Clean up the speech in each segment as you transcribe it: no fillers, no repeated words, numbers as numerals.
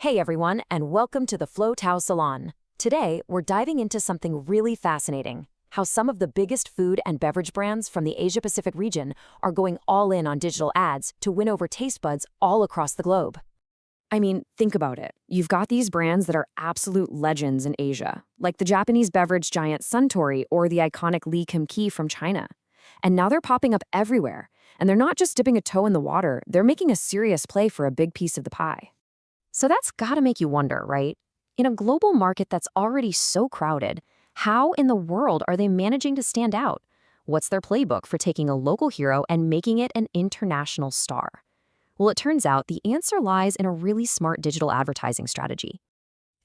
Hey everyone, and welcome to the Salon. Today, we're diving into something really fascinating, how some of the biggest food and beverage brands from the Asia-Pacific region are going all in on digital ads to win over taste buds all across the globe. I mean, think about it. You've got these brands that are absolute legends in Asia, like the Japanese beverage giant Suntory or the iconic Lee Kim Kee from China. And now they're popping up everywhere, and they're not just dipping a toe in the water, they're making a serious play for a big piece of the pie. So that's gotta make you wonder, right? In a global market that's already so crowded, how in the world are they managing to stand out? What's their playbook for taking a local hero and making it an international star? Well, it turns out the answer lies in a really smart digital advertising strategy.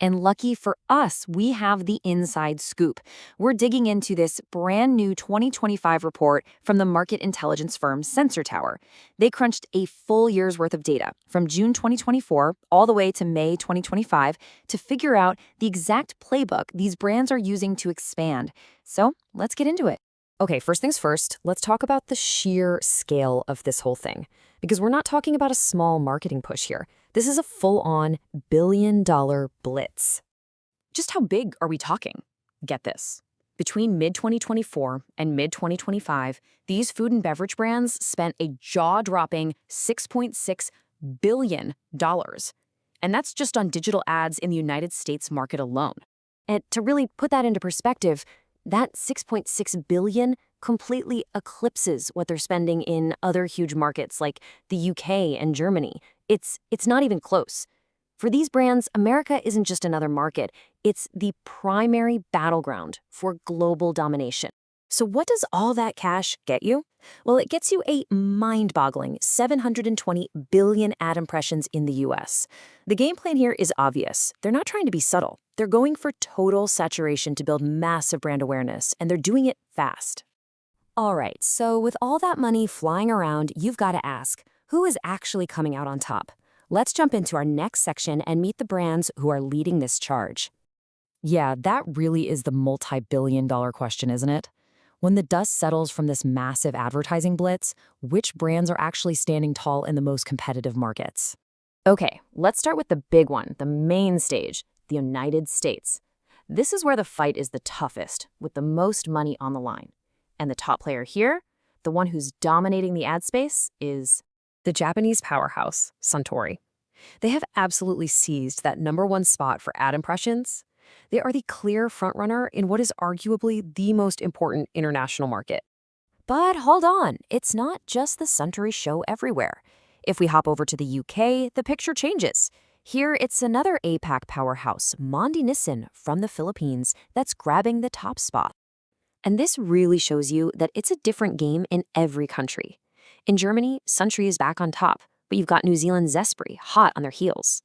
And lucky for us, we have the inside scoop. We're digging into this brand new 2025 report from the market intelligence firm Sensor Tower. They crunched a full year's worth of data from June 2024 all the way to May 2025 to figure out the exact playbook these brands are using to expand. So let's get into it. Okay, first things first, let's talk about the sheer scale of this whole thing. Because we're not talking about a small marketing push here. This is a full-on billion-dollar blitz. Just how big are we talking? Get this. Between mid-2024 and mid-2025, these food and beverage brands spent a jaw-dropping $6.6 billion. And that's just on digital ads in the United States market alone. And to really put that into perspective, that $6.6 billion completely eclipses what they're spending in other huge markets like the UK and Germany. It's not even close. For these brands, America isn't just another market. It's the primary battleground for global domination. So what does all that cash get you? Well, it gets you a mind-boggling 720 billion ad impressions in the US. The game plan here is obvious. They're not trying to be subtle. They're going for total saturation to build massive brand awareness, and they're doing it fast. All right, so with all that money flying around, you've got to ask, who is actually coming out on top? Let's jump into our next section and meet the brands who are leading this charge. Yeah, that really is the multi-billion-dollar question, isn't it? When the dust settles from this massive advertising blitz, which brands are actually standing tall in the most competitive markets? Okay, let's start with the big one, the main stage, the United States. This is where the fight is the toughest, with the most money on the line. And the top player here, the one who's dominating the ad space, is the Japanese powerhouse, Suntory. They have absolutely seized that #1 spot for ad impressions. They are the clear frontrunner in what is arguably the most important international market. But hold on, it's not just the Suntory show everywhere. If we hop over to the UK, the picture changes. Here, it's another APAC powerhouse, Mondi Nissin from the Philippines, that's grabbing the top spot. And this really shows you that it's a different game in every country. In Germany, Suntory is back on top, but you've got New Zealand's Zespri hot on their heels.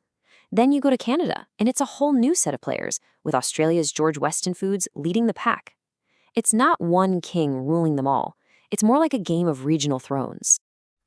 Then you go to Canada, and it's a whole new set of players, with Australia's George Weston Foods leading the pack. It's not one king ruling them all. It's more like a game of regional thrones.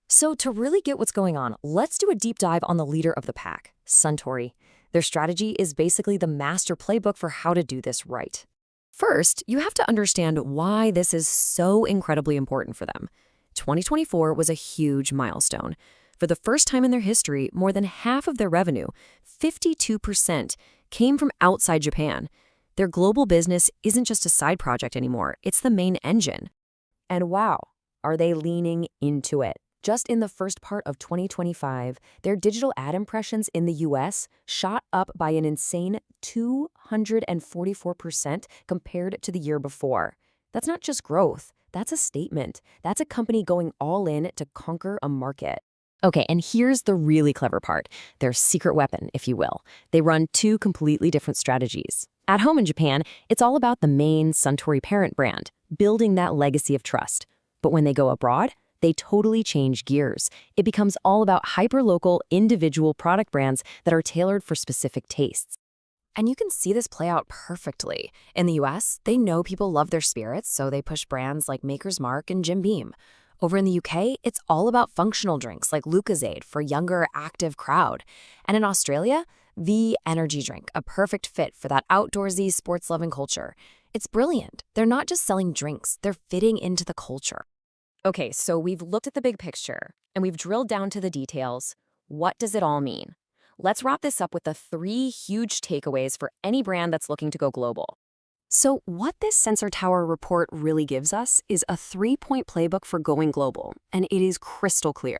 So to really get what's going on, let's do a deep dive on the leader of the pack, Suntory. Their strategy is basically the master playbook for how to do this right. First, you have to understand why this is so incredibly important for them. 2024 was a huge milestone. For the first time in their history, more than half of their revenue, 52%, came from outside Japan. Their global business isn't just a side project anymore, it's the main engine. And wow, are they leaning into it? Just in the first part of 2025, their digital ad impressions in the US shot up by an insane 244% compared to the year before. That's not just growth, that's a statement. That's a company going all in to conquer a market. Okay, and here's the really clever part, their secret weapon, if you will. They run two completely different strategies. At home in Japan, it's all about the main Suntory parent brand, building that legacy of trust. But when they go abroad, they totally change gears. It becomes all about hyper-local, individual product brands that are tailored for specific tastes. And you can see this play out perfectly. In the US, they know people love their spirits, so they push brands like Maker's Mark and Jim Beam. Over in the UK, it's all about functional drinks like Lucozade for younger, active crowd. And in Australia, the energy drink, a perfect fit for that outdoorsy, sports-loving culture. It's brilliant. They're not just selling drinks, they're fitting into the culture. Okay, so we've looked at the big picture, and we've drilled down to the details. What does it all mean? let's wrap this up with the 3 huge takeaways for any brand that's looking to go global. So, what this Sensor Tower report really gives us is a 3-point playbook for going global, and it is crystal clear.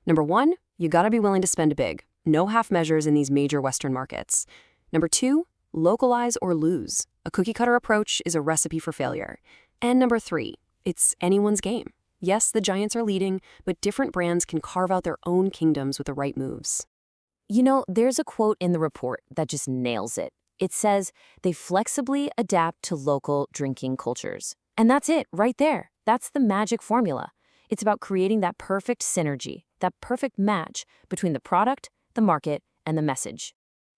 Number 1, you gotta be willing to spend big. No half measures in these major Western markets. Number 2, localize or lose. A cookie-cutter approach is a recipe for failure. And number 3, it's anyone's game. Yes, the giants are leading, but different brands can carve out their own kingdoms with the right moves. You know, there's a quote in the report that just nails it. It says, they flexibly adapt to local drinking cultures. And that's it, right there. That's the magic formula. It's about creating that perfect synergy, that perfect match between the product, the market, and the message.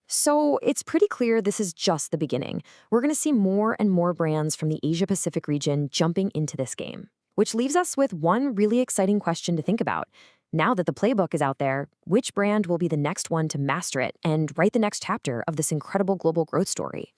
So it's pretty clear this is just the beginning. We're going to see more and more brands from the Asia-Pacific region jumping into this game. Which leaves us with one really exciting question to think about. Now that the playbook is out there, which brand will be the next one to master it and write the next chapter of this incredible global growth story?